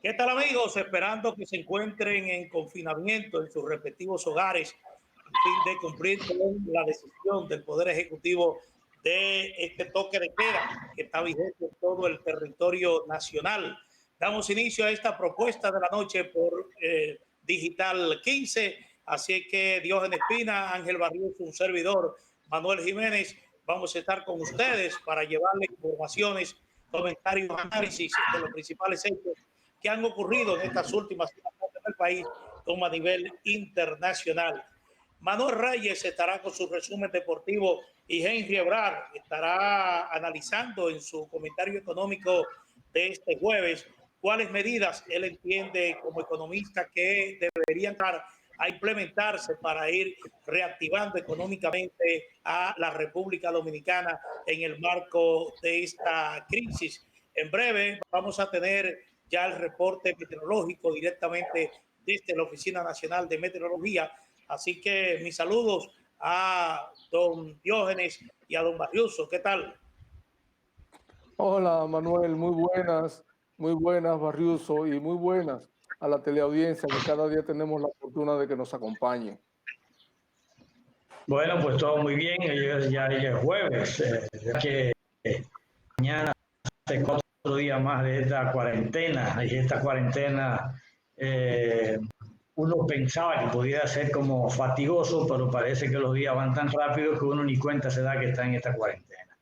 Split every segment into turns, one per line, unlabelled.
¿Qué tal, amigos? Esperando que se encuentren en confinamiento en sus respectivos hogares a fin de cumplir con la decisión del Poder Ejecutivo de este toque de queda que está vigente en todo el territorio nacional. Damos inicio a esta propuesta de la noche por Digital 15. Así que Diógenes Espina, Ángel Barrios, un servidor, Manuel Jiménez, vamos a estar con ustedes para llevarle informaciones, comentarios, análisis de los principales hechos que han ocurrido en estas últimas semanas en el país como a nivel internacional. Manuel Reyes estará con su resumen deportivo y Henry Ebrard estará analizando en su comentario económico de este jueves cuáles medidas él entiende como economista que deberían estar a implementarse para ir reactivando económicamente a la República Dominicana en el marco de esta crisis. En breve vamos a tener ya el reporte meteorológico directamente desde la Oficina Nacional de Meteorología. Así que mis saludos a don Diógenes y a don Barriuso. ¿Qué tal?
Hola Manuel, muy buenas Barriuso y muy buenas a la teleaudiencia que cada día tenemos la fortuna de que nos acompañe.
Bueno, pues todo muy bien, ya es jueves, ya que mañana hace 4 días más de esta cuarentena, y esta cuarentena uno pensaba que podía ser como fatigoso, pero parece que los días van tan rápido que uno ni cuenta se da que está en esta cuarentena.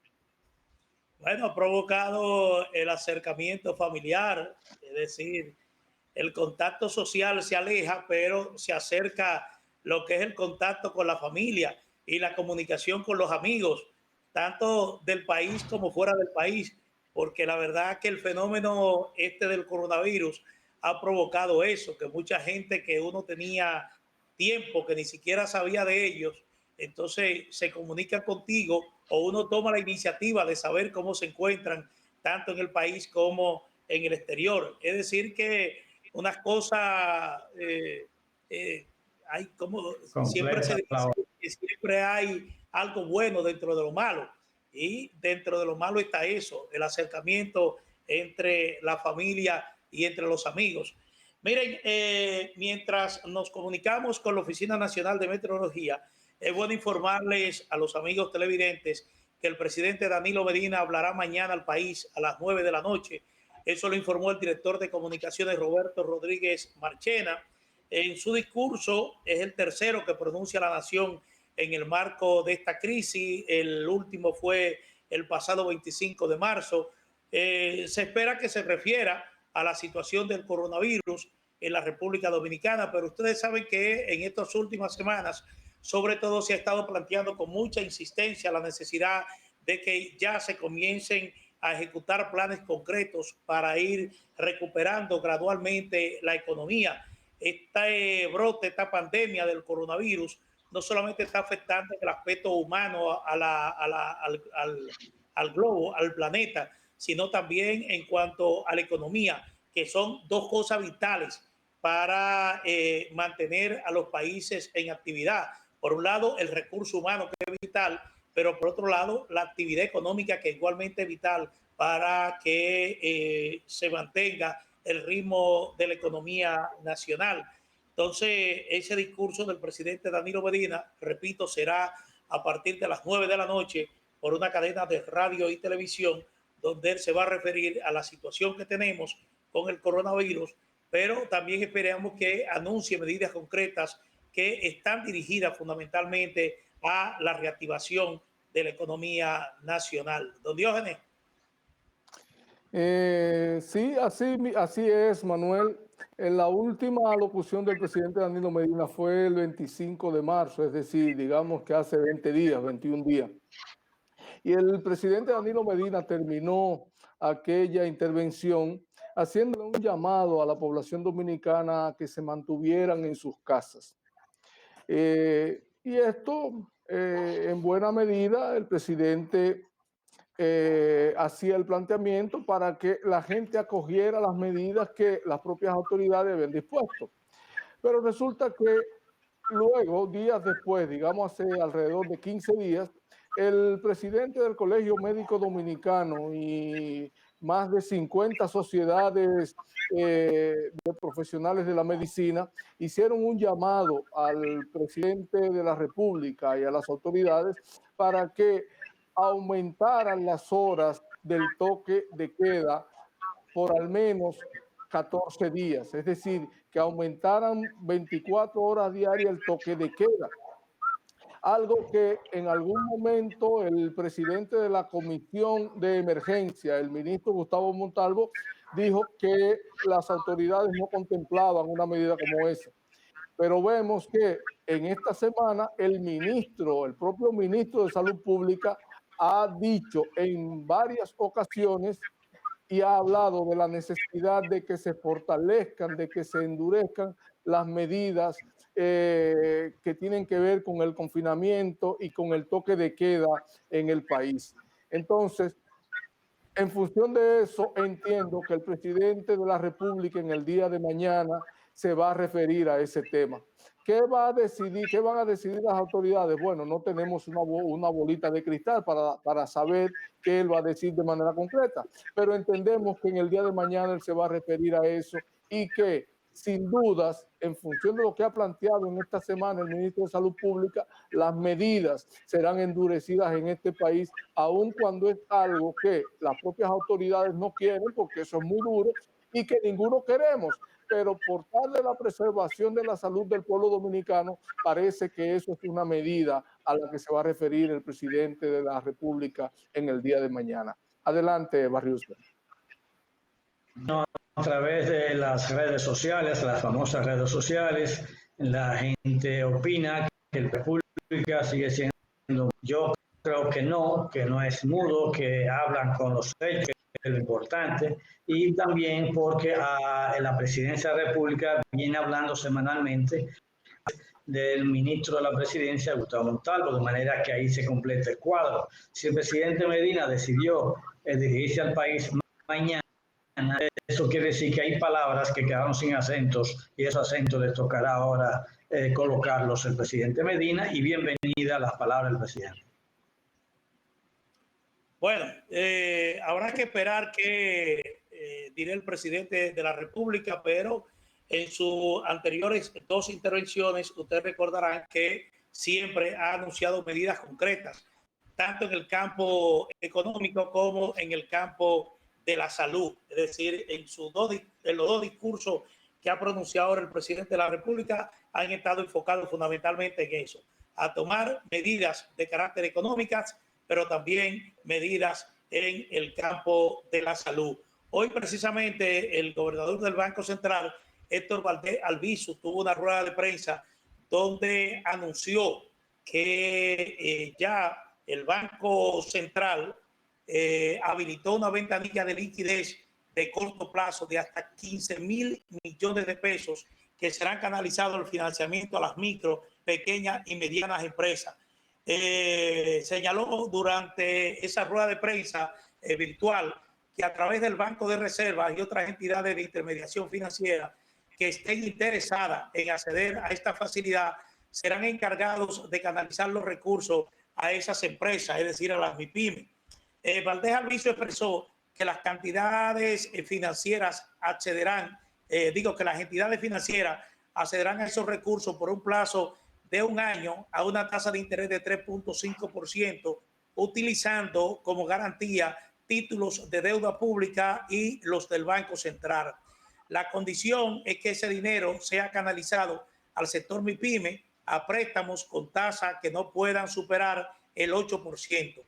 Bueno, ha provocado el acercamiento familiar, es decir, el contacto social se aleja, pero se acerca lo que es el contacto con la familia y la comunicación con los amigos, tanto del país como fuera del país, porque la verdad que el fenómeno este del coronavirus ha provocado eso, que mucha gente que uno tenía tiempo que ni siquiera sabía de ellos, entonces se comunican contigo o uno toma la iniciativa de saber cómo se encuentran tanto en el país como en el exterior. Es decir, que unas cosas, hay como siempre se
Completa
dice
la
que siempre hay algo bueno dentro de lo malo. Y dentro de lo malo está eso, el acercamiento entre la familia y entre los amigos. Miren, mientras nos comunicamos con la Oficina Nacional de Meteorología, es bueno informarles a los amigos televidentes que el presidente Danilo Medina hablará mañana al país a las 9 de la noche. Eso lo informó el director de comunicaciones Roberto Rodríguez Marchena. En su discurso es el tercero que pronuncia la nación en el marco de esta crisis. El último fue el pasado 25 de marzo. Se espera que se refiera a la situación del coronavirus en la República Dominicana, pero ustedes saben que en estas últimas semanas, sobre todo, se ha estado planteando con mucha insistencia la necesidad de que ya se comiencen a ejecutar planes concretos para ir recuperando gradualmente la economía. Este brote, esta pandemia del coronavirus, no solamente está afectando el aspecto humano al globo, al planeta, sino también en cuanto a la economía, que son dos cosas vitales para mantener a los países en actividad. Por un lado, el recurso humano, que es vital, pero por otro lado, la actividad económica, que igualmente es vital para que se mantenga el ritmo de la economía nacional. Entonces, ese discurso del presidente Danilo Medina, repito, será a partir de las 9 de la noche por una cadena de radio y televisión, donde él se va a referir a la situación que tenemos con el coronavirus, pero también esperamos que anuncie medidas concretas que están dirigidas fundamentalmente a la reactivación de la economía nacional. Don Diógenes.
Sí, así es, Manuel. En la última locución del presidente Danilo Medina fue el 25 de marzo, es decir, digamos que hace 20 días, 21 días. Y el presidente Danilo Medina terminó aquella intervención haciéndole un llamado a la población dominicana a que se mantuvieran en sus casas. Y esto, en buena medida, el presidente hacía el planteamiento para que la gente acogiera las medidas que las propias autoridades habían dispuesto. Pero resulta que luego, días después, digamos hace alrededor de 15 días, el presidente del Colegio Médico Dominicano y más de 50 sociedades de profesionales de la medicina hicieron un llamado al presidente de la República y a las autoridades para que aumentaran las horas del toque de queda por al menos 14 días, es decir, que aumentaran 24 horas diarias el toque de queda. Algo que en algún momento el presidente de la Comisión de Emergencia, el ministro Gustavo Montalvo, dijo que las autoridades no contemplaban una medida como esa. Pero vemos que en esta semana el propio ministro de Salud Pública ha dicho en varias ocasiones y ha hablado de la necesidad de que se fortalezcan, de que se endurezcan las medidas que tienen que ver con el confinamiento y con el toque de queda en el país. Entonces, en función de eso, entiendo que el presidente de la República en el día de mañana se va a referir a ese tema. ¿Qué va a decidir? ¿Qué van a decidir las autoridades? Bueno, no tenemos una bolita de cristal para saber qué él va a decir de manera concreta, pero entendemos que en el día de mañana él se va a referir a eso y que sin dudas, en función de lo que ha planteado en esta semana el ministro de Salud Pública, las medidas serán endurecidas en este país, aun cuando es algo que las propias autoridades no quieren, porque eso es muy duro y que ninguno queremos. Pero por tal de la preservación de la salud del pueblo dominicano, parece que eso es una medida a la que se va a referir el presidente de la República en el día de mañana. Adelante, Barrios.
No, a través de las redes sociales, las famosas redes sociales, la gente opina que la República sigue siendo, yo creo que no es mudo, que hablan con los hechos, que es lo importante, y también porque la presidencia de la República viene hablando semanalmente del ministro de la presidencia, Gustavo Montalvo, de manera que ahí se completa el cuadro. Si el presidente Medina decidió dirigirse al país mañana, eso quiere decir que hay palabras que quedaron sin acentos y esos acentos les tocará ahora colocarlos el presidente Medina, y bienvenida a las palabras del presidente.
Bueno, habrá que esperar qué dirá el presidente de la República, pero en sus anteriores dos intervenciones ustedes recordarán que siempre ha anunciado medidas concretas, tanto en el campo económico como en el campo de la salud. Es decir, en los dos discursos que ha pronunciado ahora el presidente de la República han estado enfocados fundamentalmente en eso, a tomar medidas de carácter económicas, pero también medidas en el campo de la salud. Hoy precisamente el gobernador del Banco Central, Héctor Valdés Albizu, tuvo una rueda de prensa donde anunció que ya el Banco Central habilitó una ventanilla de liquidez de corto plazo de hasta 15.000 millones de pesos que serán canalizados al financiamiento a las micro, pequeñas y medianas empresas. Señaló durante esa rueda de prensa virtual que a través del Banco de Reservas y otras entidades de intermediación financiera que estén interesadas en acceder a esta facilidad serán encargados de canalizar los recursos a esas empresas, es decir, a las MIPYME. Valdés Albizu expresó que las cantidades financieras accederán, que las entidades financieras accederán a esos recursos por un plazo de un año a una tasa de interés de 3.5%, utilizando como garantía títulos de deuda pública y los del Banco Central. La condición es que ese dinero sea canalizado al sector MIPYME a préstamos con tasas que no puedan superar el 8%.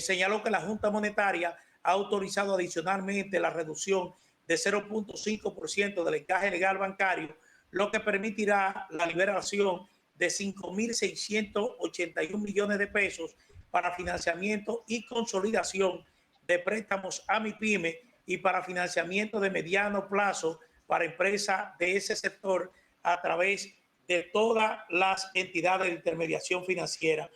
Señaló que la Junta Monetaria ha autorizado adicionalmente la reducción de 0.5% del encaje legal bancario, lo que permitirá la liberación de 5.681 millones de pesos para financiamiento y consolidación de préstamos a MIPYME y para financiamiento de mediano plazo para empresas de ese sector a través de todas las entidades de intermediación financiera.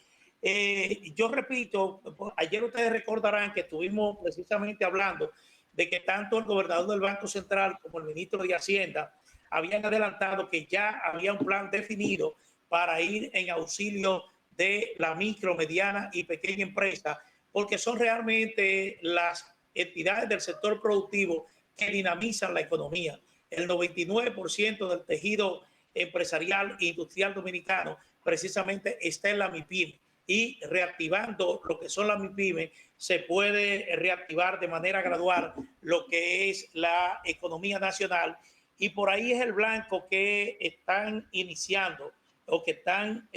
Yo repito, ayer ustedes recordarán que estuvimos precisamente hablando de que tanto el gobernador del Banco Central como el ministro de Hacienda habían adelantado que ya había un plan definido para ir en auxilio de la micro, mediana y pequeña empresa, porque son realmente las entidades del sector productivo que dinamizan la economía. El 99% del tejido empresarial e industrial dominicano precisamente está en la MIPYME, y reactivando lo que son las MIPYME se puede reactivar de manera gradual lo que es la economía nacional, y por ahí es el blanco que están iniciando o que están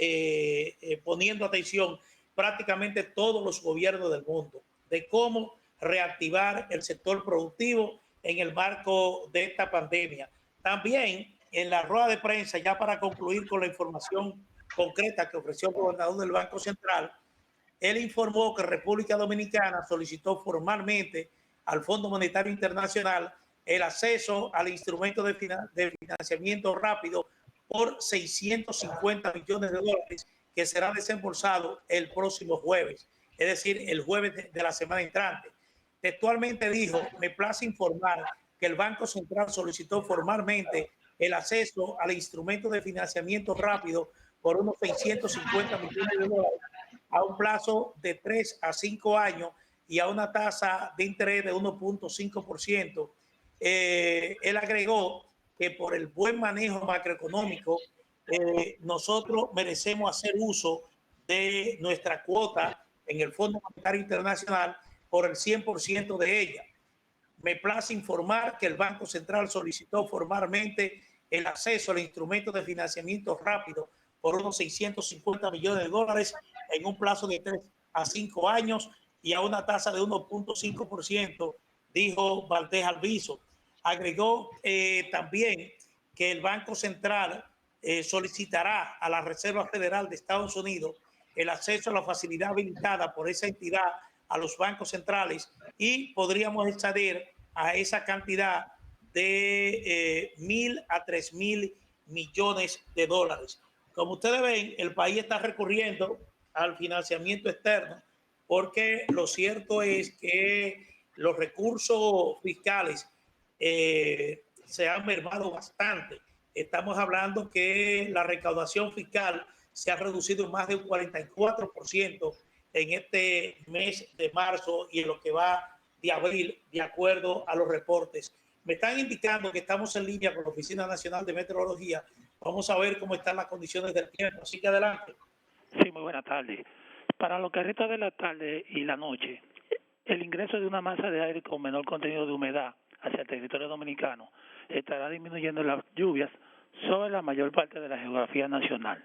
poniendo atención prácticamente todos los gobiernos del mundo, de cómo reactivar el sector productivo en el marco de esta pandemia. También en la rueda de prensa, ya para concluir con la información concreta que ofreció el gobernador del Banco Central, él informó que República Dominicana solicitó formalmente al Fondo Monetario Internacional el acceso al instrumento de financiamiento rápido por 650 millones de dólares que será desembolsado el próximo jueves, es decir, el jueves de la semana entrante. Textualmente dijo: me place informar que el Banco Central solicitó formalmente el acceso al instrumento de financiamiento rápido por unos 650 millones de dólares a un plazo de 3 a 5 años y a una tasa de interés de 1.5%. Él agregó que por el buen manejo macroeconómico, nosotros merecemos hacer uso de nuestra cuota en el Fondo Monetario Internacional por el 100% de ella. Me place informar que el Banco Central solicitó formalmente el acceso al instrumento de financiamiento rápido por unos 650 millones de dólares en un plazo de 3 a 5 años y a una tasa de 1.5%, dijo Valdés Alviso. Agregó también que el Banco Central solicitará a la Reserva Federal de Estados Unidos el acceso a la facilidad habilitada por esa entidad a los bancos centrales, y podríamos acceder a esa cantidad de 1.000 a 3.000 millones de dólares. Como ustedes ven, el país está recurriendo al financiamiento externo porque lo cierto es que los recursos fiscales se han mermado bastante. Estamos hablando que la recaudación fiscal se ha reducido más de un 44% en este mes de marzo y en lo que va de abril, de acuerdo a los reportes. Me están indicando que estamos en línea con la Oficina Nacional de Meteorología. Vamos a ver cómo están las condiciones del tiempo. Así que adelante.
Sí, muy buenas tardes. Para lo que resta de la tarde y la noche, el ingreso de una masa de aire con menor contenido de humedad hacia el territorio dominicano estará disminuyendo las lluvias sobre la mayor parte de la geografía nacional.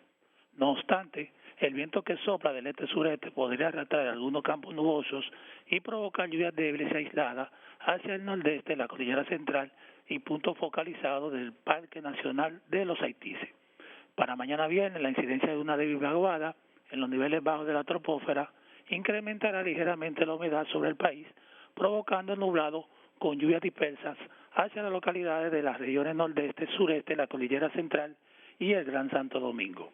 No obstante, el viento que sopla del este-sureste podría arrastrar algunos campos nubosos y provocar lluvias débiles y aisladas hacia el nordeste, la cordillera central y puntos focalizados del Parque Nacional de los Haitises. Para mañana viernes, la incidencia de una débil vaguada en los niveles bajos de la troposfera incrementará ligeramente la humedad sobre el país, provocando nublado con lluvias dispersas hacia las localidades de las regiones nordeste, sureste, la cordillera central y el Gran Santo Domingo.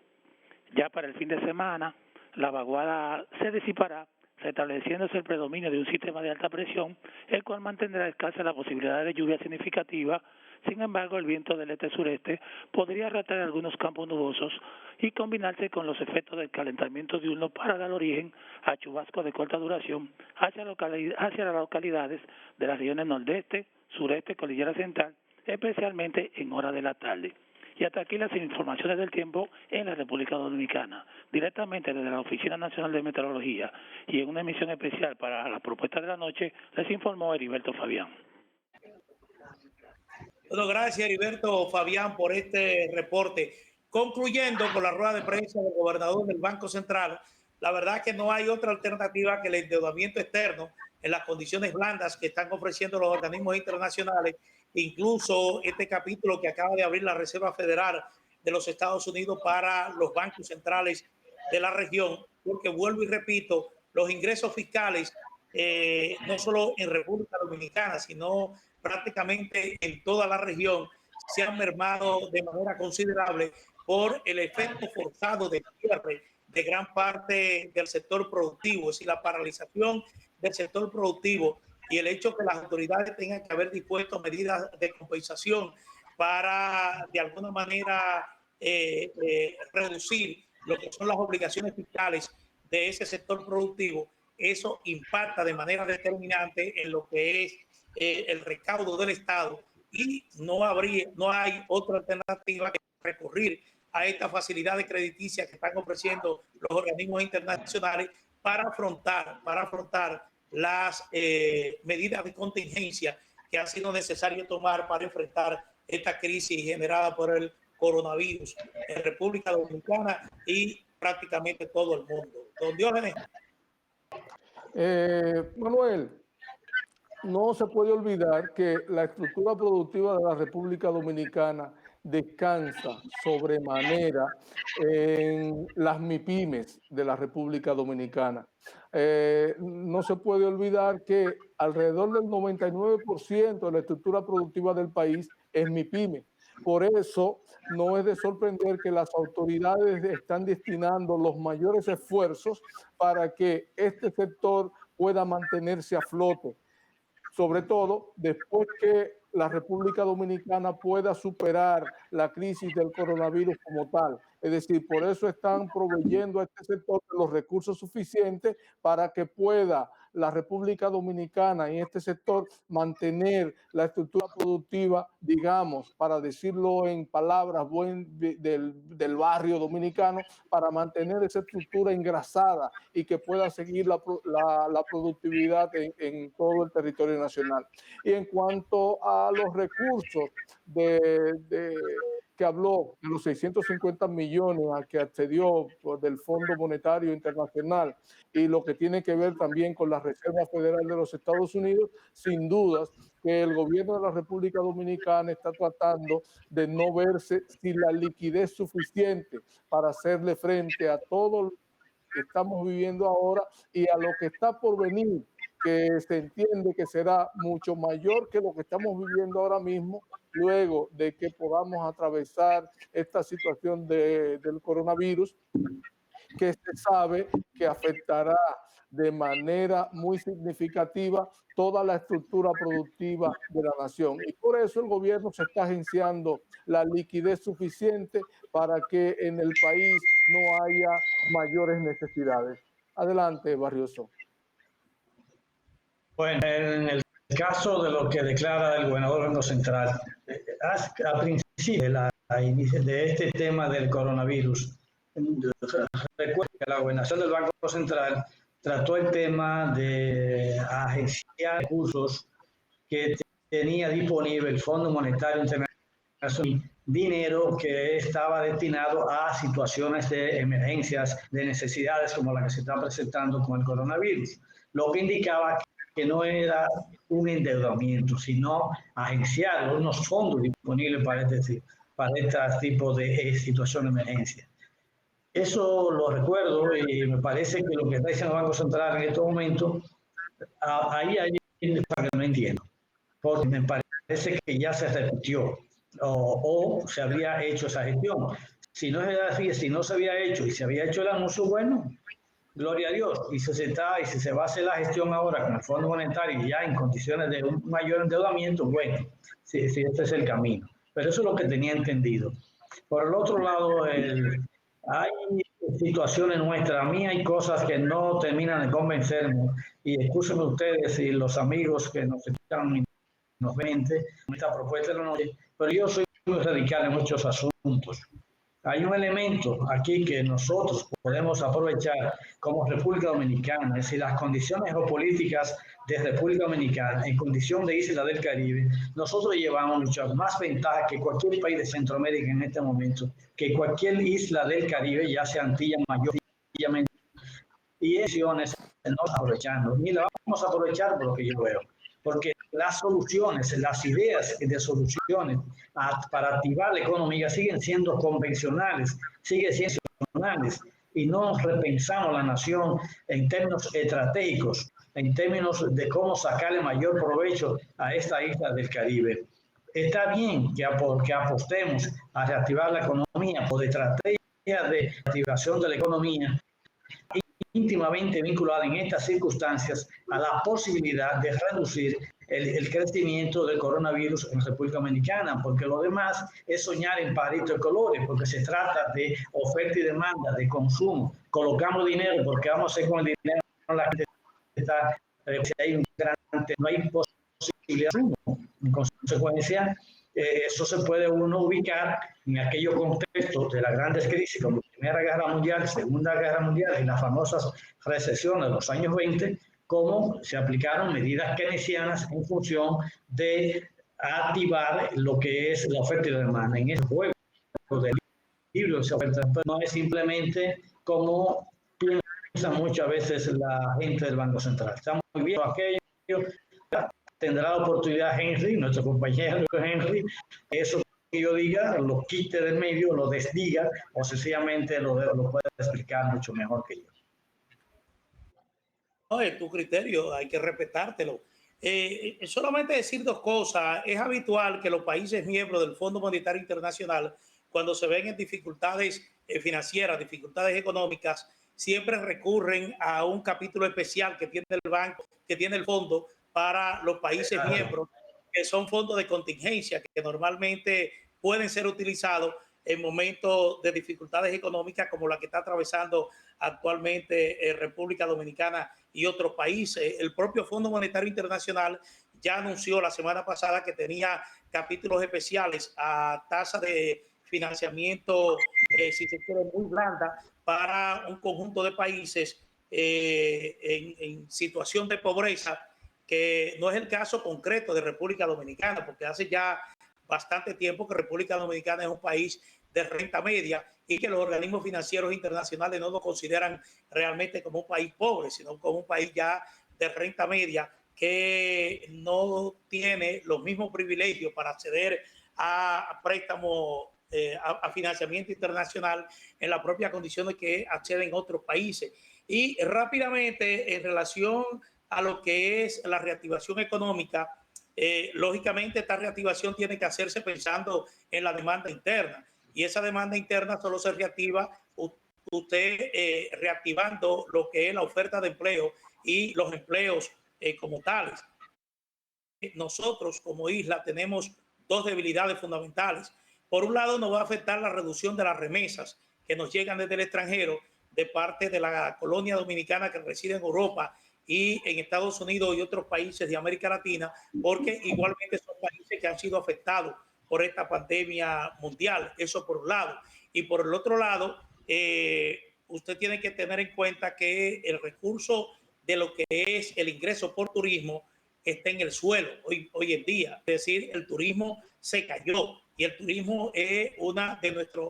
Ya para el fin de semana, la vaguada se disipará, restableciéndose el predominio de un sistema de alta presión, el cual mantendrá escasa la posibilidad de lluvia significativa. Sin embargo, el viento del este-sureste podría arrastrar algunos campos nubosos y combinarse con los efectos del calentamiento diurno para dar origen a chubascos de corta duración hacia las localidades de las regiones nordeste, sureste, cordillera central, especialmente en horas de la tarde. Y hasta aquí las informaciones del tiempo en la República Dominicana. Directamente desde la Oficina Nacional de Meteorología y en una emisión especial para la propuesta de la noche, les informó Heriberto Fabián.
Bueno, gracias Heriberto Fabián por este reporte. Concluyendo con la rueda de prensa del gobernador del Banco Central, la verdad que no hay otra alternativa que el endeudamiento externo en las condiciones blandas que están ofreciendo los organismos internacionales, incluso este capítulo que acaba de abrir la Reserva Federal de los Estados Unidos para los bancos centrales de la región, porque vuelvo y repito, los ingresos fiscales, no solo en República Dominicana, sino prácticamente en toda la región, se han mermado de manera considerable por el efecto forzado de cierre de gran parte del sector productivo, es decir, la paralización del sector productivo y el hecho que las autoridades tengan que haber dispuesto medidas de compensación para, de alguna manera, reducir lo que son las obligaciones fiscales de ese sector productivo, eso impacta de manera determinante en lo que es el recaudo del Estado, y no hay otra alternativa que recurrir a estas facilidades crediticias que están ofreciendo los organismos internacionales para afrontar las medidas de contingencia que ha sido necesario tomar para enfrentar esta crisis generada por el coronavirus en República Dominicana y prácticamente todo el mundo. Don Diógenes.
Manuel, no se puede olvidar que la estructura productiva de la República Dominicana descansa sobremanera en las MIPYMES de la República Dominicana. No se puede olvidar que alrededor del 99% de la estructura productiva del país es MIPYME. Por eso no es de sorprender que las autoridades están destinando los mayores esfuerzos para que este sector pueda mantenerse a flote, sobre todo después que la República Dominicana pueda superar la crisis del coronavirus como tal. Es decir, por eso están proveyendo a este sector de los recursos suficientes para que pueda la República Dominicana en este sector mantener la estructura productiva, digamos, para decirlo en palabras del barrio dominicano, para mantener esa estructura engrasada y que pueda seguir la productividad en todo el territorio nacional. Y en cuanto a los recursos que habló, de los 650 millones a que accedió del Fondo Monetario Internacional y lo que tiene que ver también con la Reserva Federal de los Estados Unidos, sin dudas que el gobierno de la República Dominicana está tratando de no verse sin la liquidez suficiente para hacerle frente a todo lo que estamos viviendo ahora y a lo que está por venir, que se entiende que será mucho mayor que lo que estamos viviendo ahora mismo, luego de que podamos atravesar esta situación del coronavirus, que se sabe que afectará de manera muy significativa toda la estructura productiva de la nación. Y por eso el gobierno se está agenciando la liquidez suficiente para que en el país no haya mayores necesidades. Adelante, Barrioso.
Bueno, en el caso de lo que declara el gobernador del Banco Central, a principio de este tema del coronavirus, recuerda que la gobernación del Banco Central trató el tema de agenciar recursos que tenía disponible el Fondo Monetario Internacional, dinero que estaba destinado a situaciones de emergencias, de necesidades como la que se está presentando con el coronavirus, lo que indicaba que no era un endeudamiento, sino agenciar unos fondos disponibles para este tipo de situación de emergencia. Eso lo recuerdo y me parece que lo que está diciendo el Banco Central en este momento, ahí hay que no entiendo, porque me parece que ya se repitió o se habría hecho esa gestión. Si no se había hecho y se había hecho el anuncio, bueno, gloria a Dios, y si se va a hacer la gestión ahora con el Fondo Monetario ya en condiciones de un mayor endeudamiento, bueno, si este es el camino. Pero eso es lo que tenía entendido. Por el otro lado, hay situaciones nuestras, a mí hay cosas que no terminan de convencerme, y escúchenme ustedes y los amigos que nos escuchan y nos ven en esta propuesta de la noche, pero yo soy muy radical en muchos asuntos. Hay un elemento aquí que nosotros podemos aprovechar como República Dominicana, es decir, las condiciones geopolíticas de República Dominicana en condición de isla del Caribe. Nosotros llevamos muchas más ventajas que cualquier país de Centroamérica en este momento, que cualquier isla del Caribe, ya sea Antilla Mayor, Antilla Menor, y acciones no aprovechando. Ni la vamos a aprovechar por lo que yo veo, porque las soluciones, las ideas de soluciones para activar la economía siguen siendo convencionales, siguen siendo convencionales, y no repensamos la nación en términos estratégicos, en términos de cómo sacarle mayor provecho a esta isla del Caribe. Está bien que apostemos a reactivar la economía por estrategia de activación de la economía, íntimamente vinculada en estas circunstancias a la posibilidad de reducir el crecimiento del coronavirus en República Dominicana, porque lo demás es soñar en pajaritos de colores, porque se trata de oferta y demanda, de consumo. Colocamos dinero porque vamos a hacer con el dinero la gente está, si hay un grande, no hay posibilidad. En consecuencia, eso se puede uno ubicar en aquellos contextos de las grandes crisis como Primera Guerra Mundial, Segunda Guerra Mundial y las famosas recesiones de los años 20, cómo se aplicaron medidas keynesianas en función de activar lo que es la oferta y la demanda. En ese juego del libro se oferta, no es simplemente como piensa muchas veces la gente del Banco Central. Está muy bien aquello, tendrá la oportunidad Henry, nuestro compañero Henry, eso que yo diga, lo quite del medio, lo desdiga o sencillamente lo puede explicar mucho mejor que yo.
No, es tu criterio, hay que respetártelo. Solamente decir dos cosas. Es habitual que los países miembros del Fondo Monetario Internacional, cuando se ven en dificultades financieras, dificultades económicas, siempre recurren a un capítulo especial que tiene el banco, que tiene el fondo para los países miembros, que son fondos de contingencia, que normalmente pueden ser utilizados en momentos de dificultades económicas como la que está atravesando actualmente República Dominicana y otros países. El propio Fondo Monetario Internacional ya anunció la semana pasada que tenía capítulos especiales a tasa de financiamiento, si se quiere, muy blanda para un conjunto de países en situación de pobreza, que no es el caso concreto de República Dominicana, porque hace ya bastante tiempo que República Dominicana es un país de renta media y que los organismos financieros internacionales no lo consideran realmente como un país pobre, sino como un país ya de renta media que no tiene los mismos privilegios para acceder a préstamos, a financiamiento internacional en la propia condición de que acceden otros países. Y rápidamente, en relación a lo que es la reactivación económica, lógicamente esta reactivación tiene que hacerse pensando en la demanda interna, y esa demanda interna solo se reactiva usted reactivando lo que es la oferta de empleo y los empleos como tales. Nosotros como isla tenemos dos debilidades fundamentales. Por un lado, nos va a afectar la reducción de las remesas que nos llegan desde el extranjero de parte de la colonia dominicana que reside en Europa y en Estados Unidos y otros países de América Latina, porque igualmente son países que han sido afectados por esta pandemia mundial. Eso por un lado. Y por el otro lado, usted tiene que tener en cuenta que el recurso de lo que es el ingreso por turismo está en el suelo hoy en día. Es decir, el turismo se cayó y el turismo es una de nuestras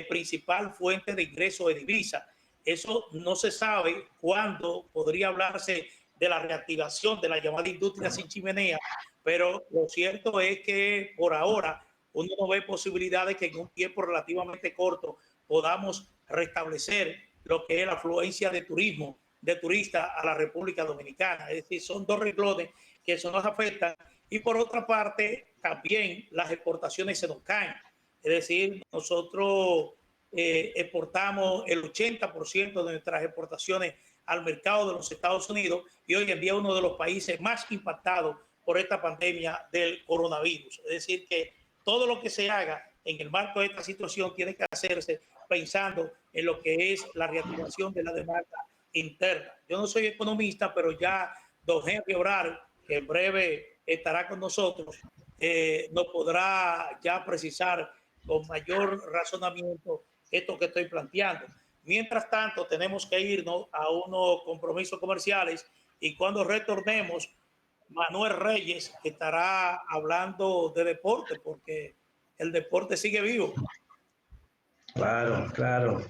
principal fuente de ingreso de divisa. Eso no se sabe cuándo podría hablarse de la reactivación de la llamada industria sin chimenea, pero lo cierto es que por ahora uno no ve posibilidades que en un tiempo relativamente corto podamos restablecer lo que es la afluencia de turismo, de turistas a la República Dominicana. Es decir, son dos renglones que eso nos afecta. Y por otra parte, también las exportaciones se nos caen. Es decir, nosotros exportamos el 80% de nuestras exportaciones al mercado de los Estados Unidos y hoy en día uno de los países más impactados por esta pandemia del coronavirus. Es decir, que todo lo que se haga en el marco de esta situación tiene que hacerse pensando en lo que es la reactivación de la demanda interna. Yo no soy economista, pero ya don Henry Obrar, que en breve estará con nosotros, nos podrá ya precisar con mayor razonamiento esto que estoy planteando. Mientras tanto, tenemos que irnos a unos compromisos comerciales y cuando retornemos, Manuel Reyes estará hablando de deporte porque el deporte sigue vivo.
Claro, claro.